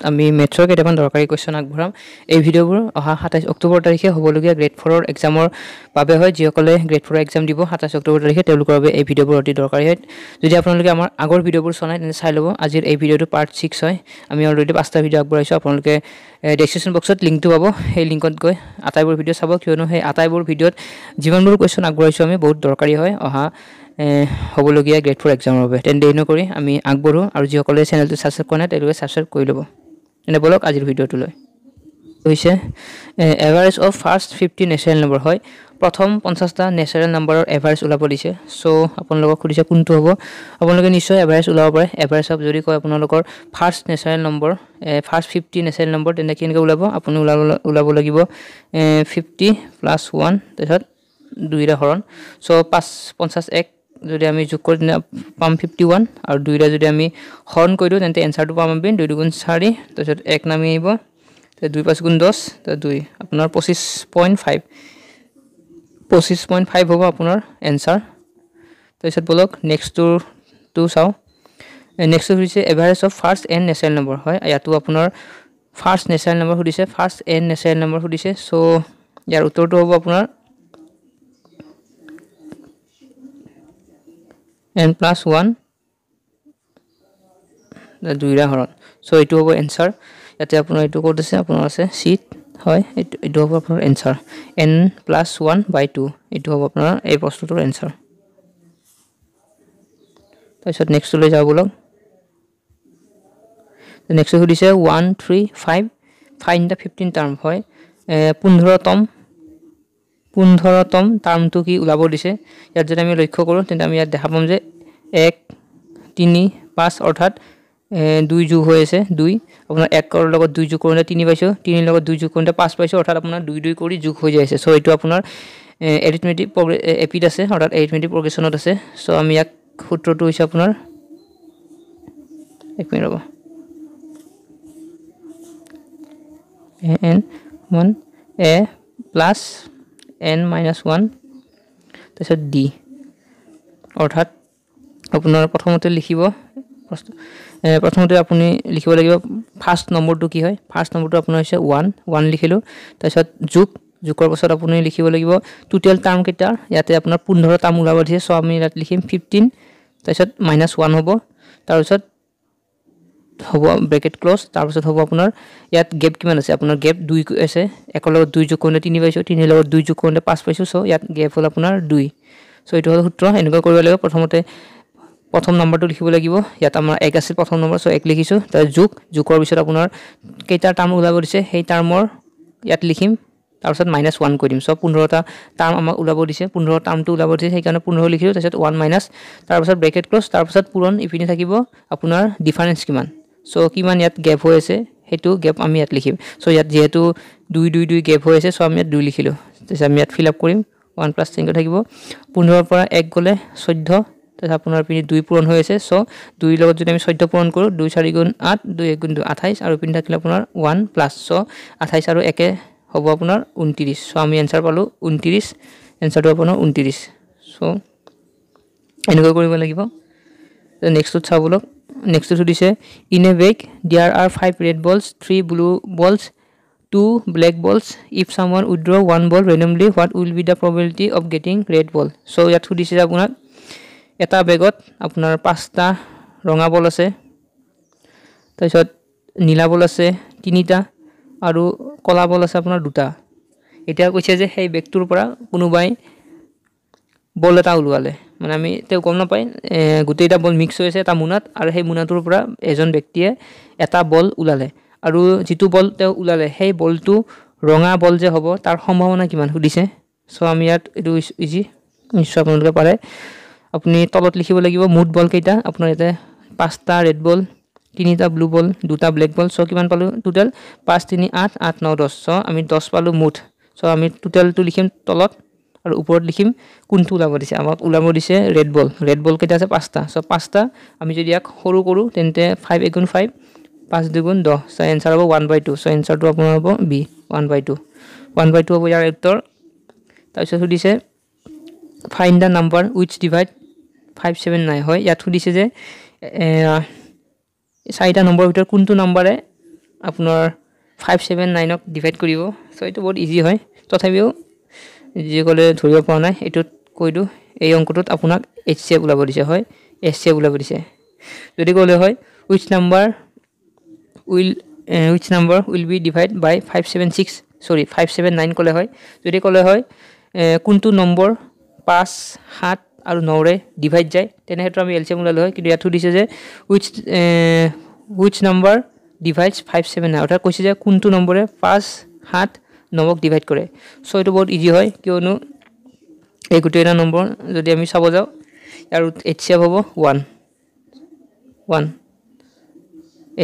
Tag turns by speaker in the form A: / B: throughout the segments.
A: আমি মেথ্ৰৰ কেইটামান দৰকাৰী কোৱেশ্চন আগবঢ়াম এই ভিডিঅ'বোৰ অহা 27 অক্টোবৰ তাৰিখে হ'বলগীয়া গ্ৰেড 4 ৰ এক্সামৰ বাবে হয় যিসকলে গ্ৰেড 4 ৰ এক্সাম দিব 27 অক্টোবৰ তাৰিখে তেওঁলোকৰ বাবে এই ভিডিঅ'বোৰ অতি দৰকাৰী হয় যদি আপোনালোকে আমাৰ আগৰ ভিডিঅ'বোৰ চাই তেনে চাই ল'ব আজিৰ এই ভিডিঅ'টো পাৰ্ট 6 হয় আমি অলৰেডি 5টা ভিডিঅ' আগবঢ়াইছো আপোনালোকে ডেসক্ৰিপচন বক্সত লিংকটো পাব সেই লিংকত গৈ আটাইবোৰ ভিডিঅ' চাব কিয়নো সেই আটাইবোৰ ভিডিঅ'ত যিমানবোৰ কোৱেশ্চন আগবঢ়াইছো আমি বহুত দৰকাৰী হয় অহা হ'বলগীয়া গ্ৰেড 4 এক্সামৰ বাবে তেন দেৰি নকৰি আমি আগবঢ়ো আৰু যিসকলে চেনেলটো সাবস্ক্ৰাইব কৰা নাই তেওঁলোকে সাবস্ক্ৰাইব কৰি ল'ব এনে বলক আজিৰ ভিডিঅ'টো লৈ হৈছে average of first 50 natural number হয় প্ৰথম 50টা নেচাৰেল নম্বৰৰ এভাৰেজ ওলাব দিছে সো আপোনালোকক খুদিছে কোনটো হ'ব আপোনালোকে নিশ্চয় এভাৰেজ ওলাব পাৰে এভাৰেজ অফ যদি কয় আপোনালোকৰ first natural number first 50 natural number তেনে কেনেকৈ ওলাব আপুনি ওলাব লাগিব 50 + 1 তাৰপিছত 2 হৰণ সো 51 যদি আমি যোগ কৰি পাম 51 আৰু 2টা যদি আমি হৰণ কৰি দিও তেন্তে এনসাৰটো পাম আমি 2 * 4 তাৰপিছত 1 নামি আহিব তে 2 * 5 = 10 তে 2 আপোনাৰ 25.5 হ'ব আপোনাৰ এনসাৰ তাৰপিছত বলক নেক্সটটো চাও নেক্সট হৈছে average of first n natural number হয় ইয়াতো আপোনাৰ ফাৰ্স্ট নেচাৰেল নম্বৰ সুধিছে ফাৰ্স্ট n নেচাৰেল নম্বৰ সুধিছে সো ইয়াৰ উত্তৰটো হ'ব আপোনাৰ n + 1 2 হৰণ সো এটো হ'ব এনসাৰ ইয়াতে আপোনাৰ এটো কোড আছে আপোনাৰ আছে শীট হয় এটো হ'ব আপোনাৰ এনসাৰ n + 1/2 এটো হ'ব আপোনাৰ এই প্ৰশ্নটোৰ এনসাৰ তাৰপিছত নেক্সট লৈ যাও বলক নেক্সট সুধিছে 1 3 5 ফাইন্ড দা 15 টাৰ্ম হয় 15তম টাৰ্মটো কি ওলাব দিছে ইয়াত যদি আমি লক্ষ্য কৰো তেন্তে আমি ইয়াত দেখা পাম যে 1 3 5 অৰ্থাৎ 2 যোগ হৈ আছে 2 আপোনাৰ 1 ৰ লগত 2 যোগ কৰোতে 3 পাইছো 3 ৰ লগত 2 যোগ কৰোতে 5 পাইছো অৰ্থাৎ আপোনাৰ 2 2 কৰি যোগ হৈ যাইছে সো এটো আপোনাৰ এৰিথমেটিক এপিড আছে অৰ্থাৎ এৰিথমেটিক প্ৰগ্ৰেছনত আছে সো আমি ইয়াক সূত্ৰটো হৈছে আপোনাৰ এক মিনিট ৰব n1 a + n - 1 তাৰপিছত d অৰ্থাৎ আপোনাৰ প্ৰথমতে লিখিব প্ৰথমতে আপুনি লিখিব লাগিব ফাৰ্স্ট নম্বৰটো কি হয় ফাৰ্স্ট নম্বৰটো আপোনাৰ হৈছে 1 লিখিলো তাৰপিছত যোগৰ পাছত আপুনি লিখিব লাগিব টোটাল টাৰ্ম কেইটা ইয়াতে আপোনাৰ 15 টাৰ্ম ওলাব দিছে সো আমি ইয়াত লিখিম 15 তাৰপিছত -1 হ'ব তাৰপিছত হ'ব ব্ৰেকেট ক্লোজ তাৰপিছত হ'ব আপোনাৰ ইয়াত গেপ কিমান আছে আপোনাৰ গেপ 2 আছে 1 ৰ লগত 2 যোগ কৰোতে 3 পাইছো 3 ৰ লগত 2 যোগ কৰোতে 5 পাইছো সো ইয়াত গেপ হ'ল আপোনাৰ 2 সো এটো হ'ল সূত্ৰ এনেকৈ কৰিব লাগিব প্ৰথমতে প্ৰথম নম্বৰটো লিখিব লাগিব ইয়াত আমাৰ 1 আছে প্ৰথম নম্বৰ সো 1 লিখিছো তাৰ যোগৰ পিছত আপোনাৰ কেইটা টাৰ্ম ওলাব দিছে সেই টাৰ্মৰ ইয়াত লিখিম তাৰপিছত -1 কৰি দিম সো 15টা টাৰ্ম আমাক ওলাব দিছে 15 টাৰ্মটো ওলাব দিছে সেই কাৰণে 15 লিখিলো তাৰপিছত 1 - তাৰপিছত ব্ৰেকেট ক্লোজ তাৰপিছত পূৰণ ইপিনে থাকিব আপোনাৰ ডিফাৰেন্স কিমান সো কিমান ইয়াত গেপ হৈ আছে হেতু গেপ আমি ইয়াত লিখিম সো ইয়াত যেহেতু 2 2 2 গেপ হৈ আছে সো আমি ইয়াত 2 লিখিলো তাৰপিছত আমি ইয়াত ফিল আপ কৰিম 1 + 3 থাকিব 15 ৰ পৰা 1 গলে 14 তাৰপিছত আপোনাৰ পিনে 2 পূৰণ হৈ আছে সো 2 ৰ লগত যদি আমি 14 পূৰণ কৰো 2 4 * 8 2 1 * 28 আৰু পিনে থাকিলে আপোনাৰ 1 প্লাস সো 28 আৰু 1 হ'ব আপোনাৰ 29 সো আমি আনসাৰ পালো 29 আনসাৰটো আপোনাৰ 29 সো এনেকৈ কৰিব লাগিব নেক্সটটো চাও বলক নেক্সট সুধিছে in a bag there are 5 red balls 3 blue balls 2 black balls if someone withdraw 1 ball randomly what will be the probability of getting red ball so ইয়াত সুধিছে আপোনাক এটা বেগত আপোনাৰ 5টা ৰঙা বল আছে তাৰপিছত নীলা বল আছে 3টা আৰু কলা বল আছে আপোনাৰ 2টা এটা কৈছে যে সেই বেগটোৰ পৰা কোনোবাই বল এটা উলুৱালে মানে আমি তে গম না পাই গুটেইটা বল মিক্স হৈ আছে এটা মুনাত আৰু সেই মুনাটোৰ পৰা এজন ব্যক্তিয়ে এটা বল উলালে আৰু যেটো বল তে উলালে সেই বলটো ৰঙা বল যে হ'ব তাৰ সম্ভাৱনা কিমান সুধিছে সো আমি ইয়াত এটো ইজি নিশ্চয় আপোনালোকে পাৰে আপুনি তলত লিখিব লাগিব মুঠ বল কেইটা আপোনাৰ ইয়াতে 5টা ৰেড বল 3টা ব্লু বল 2টা ব্ল্যাক বল সো কিমান পালো টোটাল 5 3 8 8 9 10 সো আমি 10 পালো মুঠ সো আমি টোটালটো লিখিম তলত আৰু ওপৰত লিখিম কোনটো ওলাব দিছে আমাক ওলাব দিছে ৰেড বল কেইটা আছে 5টা সো 5টা আমি যদি ইয়াক সৰু কৰো তেন্তে 5 * 5 5 * 2 10 সো आंसर হ'ব 1/2 সো आंसरটো আপোনাৰ হ'ব বি 1/2 হ'ব ইয়াৰ উত্তৰ তাৰপিছত সুধিছে find da number which divide 579 হয় ইয়াত সুধিছে যে 4টা নম্বৰৰ ভিতৰত কোনটো নম্বৰে আপোনাৰ 579ক ডিভাইড কৰিব সো এটো বহুত ইজি হয় তথাপিও যিকলে ধৰিব পৰা নাই এটোত কৈ দিও এই অংকটোত আপোনাক HCF ওলাব দিছে হয় HCF ওলাব দিছে যদি কলে হয় which number will be divided by 579 কলে হয় যদি কলে হয় কোনটো নম্বৰ 5 7 আৰু 9 ৰে ডিভাইড যায় তেনে হেতু আমি এলসিএম ওলালে হয় কিন্তু ইয়াত দিছে যে which number divides 579 অৰ্থাৎ কৈছে যে কোনটো নম্বৰে 5 7 9ক ডিভাইড কৰে সো এটো বহুত ইজি হয় কিয়নো এই গুটেটা নম্বৰ যদি আমি চাব যাও আৰু HCF হ'ব 1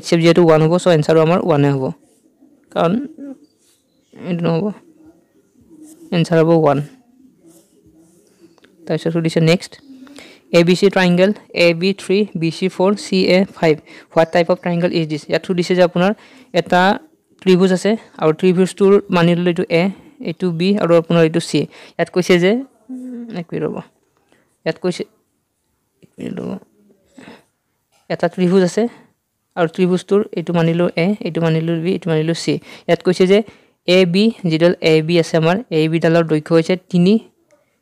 A: HCF যেটো 1 হ'ব সো आंसर আমাৰ 1 হ'ব কাৰণ এটো নহব आंसर হ'ব 1 তাৰপিছত দিছে next ABC triangle AB3 BC4 CA5 what type of triangle is this ইয়াত দিছে যে আপোনাৰ এটা ত্ৰিভুজ আছে আৰু ত্ৰিভুজটোৰ মানি ললে এটো A এটো B আৰু আপোনাৰ এটো C ইয়াত কৈছে যে এক মিনিট ৰব ইয়াত কৈছে এটা ত্ৰিভুজ আছে আৰু ত্ৰিভুজটোৰ এটো মানিলো A এটো মানিলো B এটো মানিলো C ইয়াত কৈছে যে AB যিডাল AB আছে আমাৰ AB ডালৰ দৈৰ্ঘ্য হৈছে 3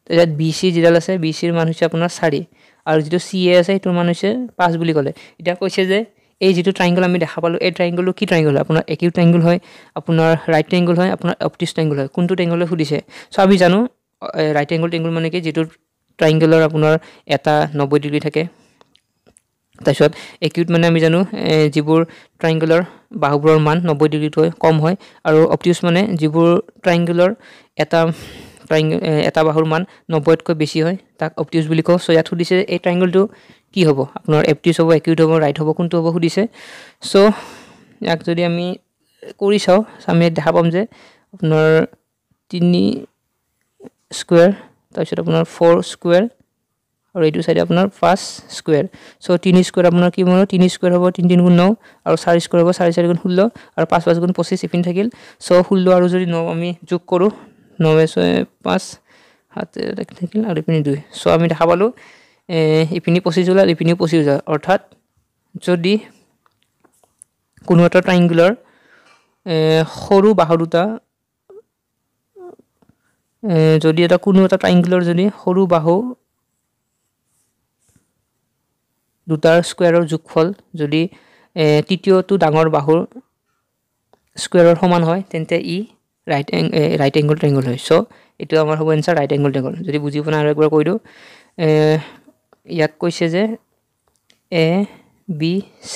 A: তাত BC যিডাল আছে BC ৰ মান হৈছে আপোনাৰ 4 আৰু যেটো CA আছে এটোৰ মান হৈছে 5 বুলি ক'লে এটা কৈছে যে এই যেটো ট্ৰায়াঙ্গল আমি দেখা পালো এই ট্ৰায়াঙ্গলটো কি ট্ৰায়াঙ্গল আপোনাৰ একিউট ট্ৰায়াঙ্গল হয় আপোনাৰ ৰাইট ট্ৰায়াঙ্গল হয় আপোনাৰ অবটিউজ ট্ৰায়াঙ্গল হয় কোনটো ট্ৰায়াঙ্গলে সুধিছে সো আমি জানো ৰাইট এংগল ট্ৰায়াঙ্গল মানে কি যেটো ট্ৰায়াঙ্গলৰ আপোনাৰ এটা 90 ডিগ্ৰী থাকে তাৰপিছত একিউট মানে আমি জানো যিবোৰ ট্ৰায়াঙ্গলৰ বাহুবোৰৰ মান 90 ডিগ্ৰীতকৈ কম হয় আৰু অবটিউজ মানে যিবোৰ ট্ৰায়াঙ্গলৰ এটা বাহুৰ মান 90 তকৈ বেছি হয় তাক অবটিউজ বুলি কও সো ইয়াত সুধিছে এই ট্ৰায়াঙ্গলটো কি হ'ব আপোনাৰ অবটিউজ হ'ব একিউট হ'ব ৰাইট হ'ব কোনটো হ'ব সুধিছে সো ইয়াক যদি আমি কৰি চাও আমি দেখা পাম যে আপোনাৰ 3 স্কয়াৰ তাৰপিছত আপোনাৰ 4 স্কয়াৰ আৰু এইটো সাইডে আপোনাৰ 5 স্কয়াৰ সো 3 স্কয়াৰ আপোনাৰ কি হ'ব 3 স্কয়াৰ হ'ব 3 3 গুণ 9 আৰু 4 স্কয়াৰ হ'ব 4 4 গুণ 16 আৰু 5 5 গুণ 25 ইপিন থাকিল সো 16 আৰু যদি 9 আমি যোগ কৰো 9 5 হাতে থাকিল আৰু ইপিনি 2 সো আমি দেখা পালো ইপিনি 25 ওলাল ইপিনি 25 ওলাল অৰ্থাৎ যদি কোনো এটা ট্ৰায়াঙ্গুলাৰ সৰু বাহু দুটা যদি এটা কোনো এটা ট্ৰায়াঙ্গুলাৰ যদি সৰু বাহু দুটাৰ স্কয়াৰৰ যোগফল যদি তৃতীয়টো ডাঙৰ বাহুৰ স্কয়াৰৰ সমান হয় তেন্তে ই ৰাইট এংগল ট্ৰায়াঙ্গল হয় সো এটো আমাৰ হ'ব आंसर ৰাইট এংগল ট্ৰায়াঙ্গল যদি বুজি পোৱা আৰু একবাৰ কৈ দিও ইয়াত কৈছে যে A B C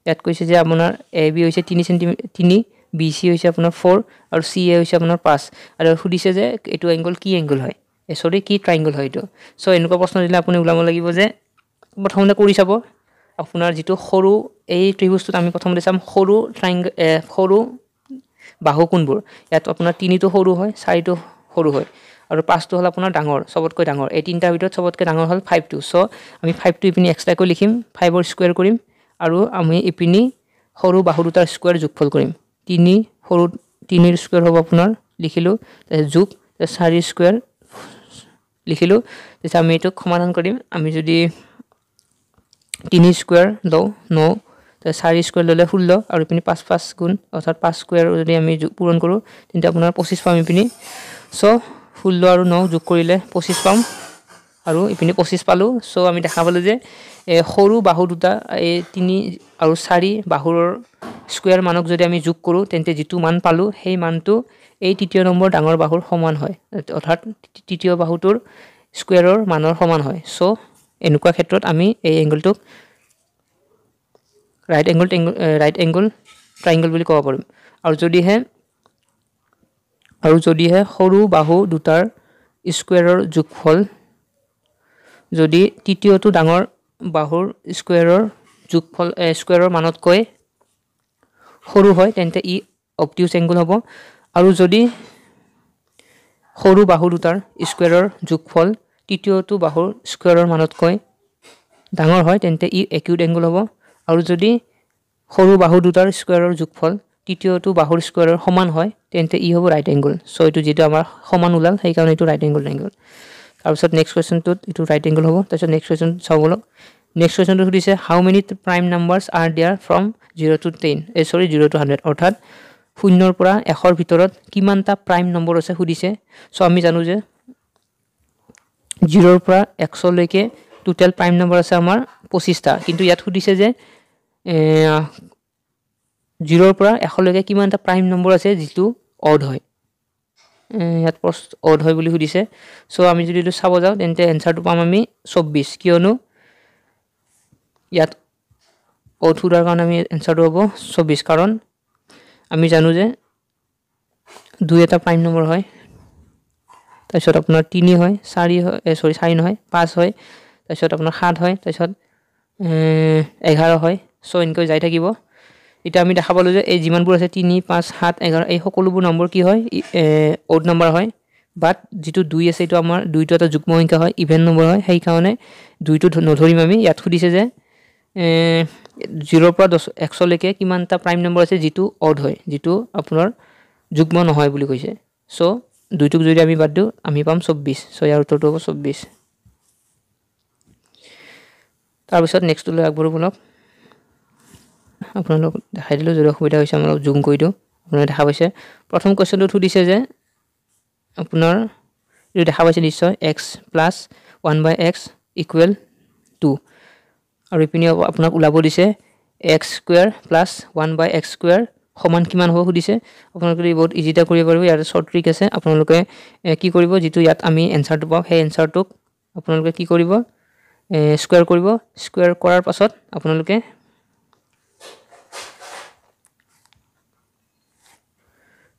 A: ইয়াত কৈছে যে আপোনাৰ AB হৈছে 3 সেমি 3 BC হৈছে আপোনাৰ 4 আৰু CA হৈছে আপোনাৰ 5 আৰু সুধিছে যে এটো এংগল কি এংগল হয় সৰি কি ট্ৰায়াঙ্গল হয় এটো সো এনেকুৱা প্ৰশ্ন দিলে আপুনি উলাব লাগিব যে প্ৰথমতে কৰি চাব আপোনাৰ যেটো সৰু এই ত্ৰিভুজটোত আমি প্ৰথমতে চাম সৰু ট্ৰায়াঙ্গল সৰু বাহু কোনবোৰ ইয়াত আপোনাৰ 3 টো সৰু হয় 4 টো সৰু হয় আৰু 5 টো হল আপোনাৰ ডাঙৰ সবতকৈ ডাঙৰ এই তিনটাৰ ভিতৰত সবতকৈ ডাঙৰ হল 5 টো সো আমি 5 টো ইপিনি এক্সট্ৰা কৈ লিখিম 5 ৰ স্কয়াৰ কৰিম আৰু আমি ইপিনি সৰু বাহু দুটাৰ স্কয়াৰ যোগফল কৰিম 3 সৰু 3 ৰ স্কয়াৰ হ'ব আপোনাৰ লিখিলো যোগ 4 স্কয়াৰ লিখিলো তেতিয়া আমি এটো সমাধান কৰিম আমি যদি 3 স্কয়াৰ লও 9 4 স্কয়াৰ ললে 16 আৰু ইপিনি 5 5 গুণ অৰ্থাৎ 5 স্কয়াৰ যদি আমি পূৰণ কৰো তেন্তে আপোনাৰ 25 পাম ইপিনি সো 16 আৰু 9 যোগ কৰিলে 25 পাম আৰু ইপিনি 25 পালো সো আমি দেখা পালো যে সৰু বাহু দুটা এই 3 আৰু 4 বাহুৰ স্কয়াৰ মানক যদি আমি যোগ কৰো তেন্তে যেটো মান পালো সেই মানটো এই তৃতীয় নম্বৰ ডাঙৰ বাহুৰ সমান হয় অৰ্থাৎ তৃতীয় বাহুটোৰ স্কয়াৰৰ মানৰ সমান হয় সো এনেকুৱা ক্ষেত্ৰত আমি এই এংগলটোক ৰাইট এংগল ট্ৰায়াঙ্গল বুলি ক'ব পাৰিম আৰু যদিহে সৰু বাহু দুটাৰ স্কয়াৰৰ যোগফল যদি তৃতীয়টো ডাঙৰ বাহুৰ স্কয়াৰৰ যোগফল স্কয়াৰৰ মানতকৈ সৰু হয় তেন্তে ই অবটিউজ এংগল হ'ব আৰু যদি সৰু বাহু দুটাৰ স্কয়াৰৰ যোগফল তৃতীয়টো বাহুৰ স্কয়াৰৰ মানতকৈ ডাঙৰ হয় তেন্তে ই একিউট এংগল হ'ব আৰু যদি সৰু বাহু দুটাৰ স্কয়াৰৰ যোগফল তৃতীয়টো বাহুৰ স্কয়াৰৰ সমান হয় তেন্তে ই হ'ব ৰাইট এংগল সো এটো যেটো আমাৰ সমান ওলাল সেই কাৰণে এটো ৰাইট এংগল ট্ৰায়াঙ্গল তাৰপিছত নেক্সট কোৱেশ্চনটোত এটো ৰাইট এংগল হ'ব তাৰপিছত নেক্সট কোৱেশ্চন চাও বলক নেক্সট কোৱেশ্যনটো সুধিছে how many prime numbers are there from 0 to 10 সৰি 0 to 100 অৰ্থাৎ 0 ৰ পৰা 100 ৰ ভিতৰত কিমানটা প্ৰাইম নম্বৰ আছে সুধিছে সো আমি জানো যে 0 ৰ পৰা 100 লৈকে টোটাল প্ৰাইম নম্বৰ আছে আমাৰ 25টা কিন্তু ইয়াত সুধিছে যে 0 ৰ পৰা 100 লৈকে কিমানটা প্ৰাইম নম্বৰ আছে যেটো অড হয় ইয়াত প্ৰশ্ন অড হয় বুলি সুধিছে সো আমি যদি এটো চাব যাও তেন্তে এনসাৰটো পাম আমি 24 কিয়নো ইয়াত অড হোৱাৰ কাৰণে আমি এনসাৰটো হ'ব 24 কাৰণ আমি জানো যে 2 এটা প্ৰাইম নম্বৰ হয় তাৰপিছত আপোনাৰ 3 হয় 4 হয় সৰি 4 নহয় 5 হয় তাৰপিছত আপোনাৰ 7 হয় তাৰপিছত 11 হয় সো এনেকৈ যাই থাকিব এটা আমি দেখা পালো যে এই যিমানবোৰ আছে 3 5 7 11 এই সকলোবোৰ নম্বৰ কি হয় অড নম্বৰ হয় বাট যেটো 2 আছে এটো আমাৰ 2 টো এটা যুগ্ম সংখ্যা হয় ইভেন নম্বৰ হয় সেই কাৰণে 2 টো নধৰিম আমি ইয়াত খুদিছে যে 0 ৰ পৰা 100 লৈকে কিমানটা প্ৰাইম নম্বৰ আছে যেটো অড হয় যেটো আপোনাৰ যুগ্ম নহয় বুলি কৈছে সো 2 টোক যদি আমি বাদ দিও আমি পাম 24 সো ইয়াৰ উত্তৰটো হ'ব 24 তাৰ পিছত নেক্সট লৈ আগবঢ়ো বলক আপোনালোক দেখাই দিলো যদি অসুবিধা হৈছে আমি জুম কৰি দিও আপোনালোকে দেখা পাইছে প্ৰথম কোৱেশ্যনটো সুধিছে যে আপোনাৰ এই দেখা পাইছে নিশ্চয় x plus 1/x equal 2 আৰু ইপিনে আপোনাক উলাব দিছে x square plus 1/x square সমান কিমান হ'ব সুধিছে আপোনালোকে বহুত ইজিটা কৰিব পাৰিব ইয়াৰ শৰ্ট ট্ৰিক আছে আপোনালোকে কি কৰিব যেটো ইয়াত আমি এনসাৰটো পাও সেই এনসাৰটোক আপোনালোকে কি কৰিব স্কয়াৰ কৰিব স্কয়াৰ কৰাৰ পাছত আপোনালোকে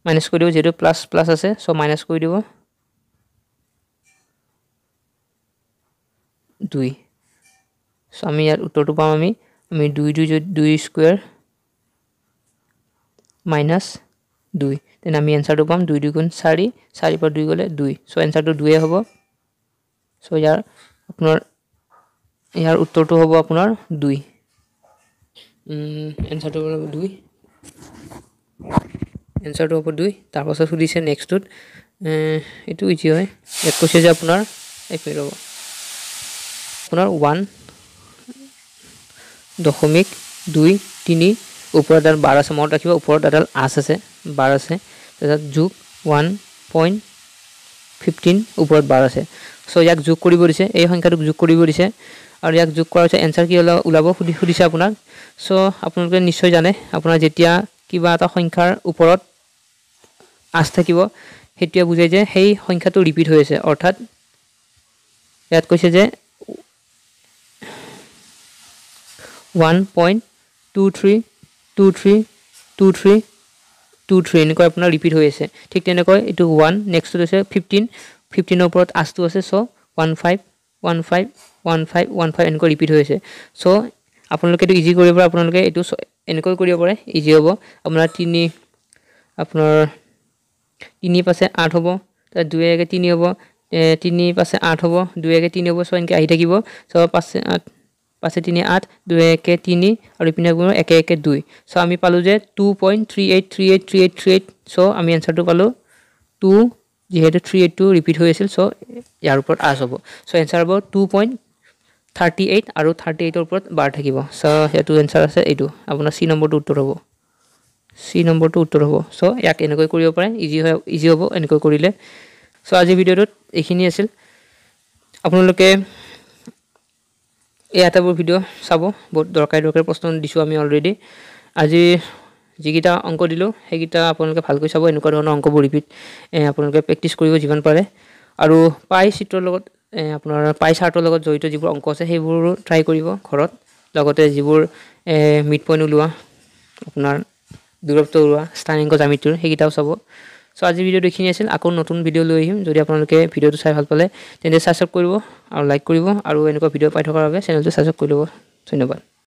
A: মাইনাস কৰি দিব যেটো প্লাস প্লাস আছে সো মাইনাস কৰি দিব 2 সো আমি ইয়াৰ উত্তৰটো পাম আমি 2 স্কয়াৰ মাইনাস 2 তেন আমি এনসাৰটো পাম 2 2 গুণ 4 4 পৰা 2 গলে 2 সো এনসাৰটো 2 হ'ব সো ইয়াৰ আপোনাৰ ইয়াৰ উত্তৰটো হ'ব আপোনাৰ 2 এনসাৰটো হ'ব 2 এনসাৰটো হ'ব 2 তাৰ পাছত সুধিছে নেক্সটত এটো ইজি হয় এক কৈছে যে আপোনাৰ এফে ৰব আপোনাৰ 1.23 ওপৰত ডাল 12 আছে মনত ৰাখিব ওপৰত ডাল আছ আছে 12 আছে তাৰপিছত যোগ 1.15 ওপৰত 12 আছে সো ইয়াক যোগ কৰিব দিছে এই সংখ্যাটোক যোগ কৰিব দিছে আৰু ইয়াক যোগ কৰাৰ পিছত এনসাৰ কি ওলাব সুধিছে আপোনাক সো আপোনালোকে নিশ্চয় জানে আপোনাৰ যেতিয়া কিবা এটা সংখ্যাৰ ওপৰত আছ থাকিব হেতিয়া বুজাই যে সেই সংখ্যাটো ৰিপিট হৈ আছে অৰ্থাৎ ইয়াত কৈছে যে 1.23232323 এনেকৈ আপোনাৰ ৰিপিট হৈ আছে ঠিক তেনেকৈ এটো 1 নেক্সট হৈছে 15 15 ৰ ওপৰত আছটো আছে সো 15 এনেকৈ ৰিপিট হৈ আছে সো আপোনালোকে এটো ইজি কৰিব পাৰে আপোনালোকে এটো এনেকৈ কৰিব পাৰে ইজি হ'ব আপোনাৰ 3 আপোনাৰ 3 পাছে 8 হ'ব তাৰ 2 একে 3 হ'ব 3 পাছে 8 হ'ব 2 একে 3 হ'ব সো এনেকৈ আহি থাকিব সো পাছে 8 পাছে 3 8 2 একে 3 আৰু ইপিনে গুণ একে একে 2 সো আমি পালো যে 2.38383838 সো আমি এনসাৰটো পালো 2 যেহেতু 38 ৰিপিট হৈ আছিল সো ইয়াৰ ওপৰত আছ হ'ব সো এনসাৰ হ'ব 2.38 আৰু 38 ৰ ওপৰত বাৰ থাকিব সো হেতু এনসাৰ আছে এটো আপোনাৰ সি নম্বৰটো উত্তৰ হ'ব সি নম্বৰটো উত্তৰ হ'ব সো ইয়াক এনেকৈ কৰিব পাৰে ইজি হ'ব এনেকৈ কৰিলে সো আজি ভিডিওটোত এইখিনি আছিল আপোনালোকে এটা ভিডিও চাব বহুত দৰকাৰী প্ৰশ্ন দিছো আমি অলৰেডি আজি যিকিটা অংক দিলো হেগিটা আপোনালোকে ভালকৈ চাব এনেকুৱা ধৰণৰ অংকবোৰ ৰিপিট আপোনালোকে প্ৰেক্টিস কৰিব যিমান পাৰে আৰু পাই চিত্ৰৰ লগত আপোনাৰ পাই চাৰ্টৰ লগত জড়িত যিবোৰ অংক আছে সেইবোৰ ট্ৰাই কৰিব ঘৰত লগতে যিবোৰ মিড পইণ্ট উলোৱা আপোনাৰ দূৰত্ব উলোৱা স্থানাংক জ্যামিতিৰ হেগিটাও চাব সো আজি ভিডিও দেখিনি আছিল আকৌ নতুন ভিডিও লৈ আহিম যদি আপোনালোকে ভিডিওটো চাই ভাল পালে তেন্তে সাবস্ক্ৰাইব কৰিব আৰু লাইক কৰিব আৰু এনেকুৱা ভিডিও পাই থকাৰ বাবে চেনেলটো সাবস্ক্ৰাইব কৰি ল'ব ধন্যবাদ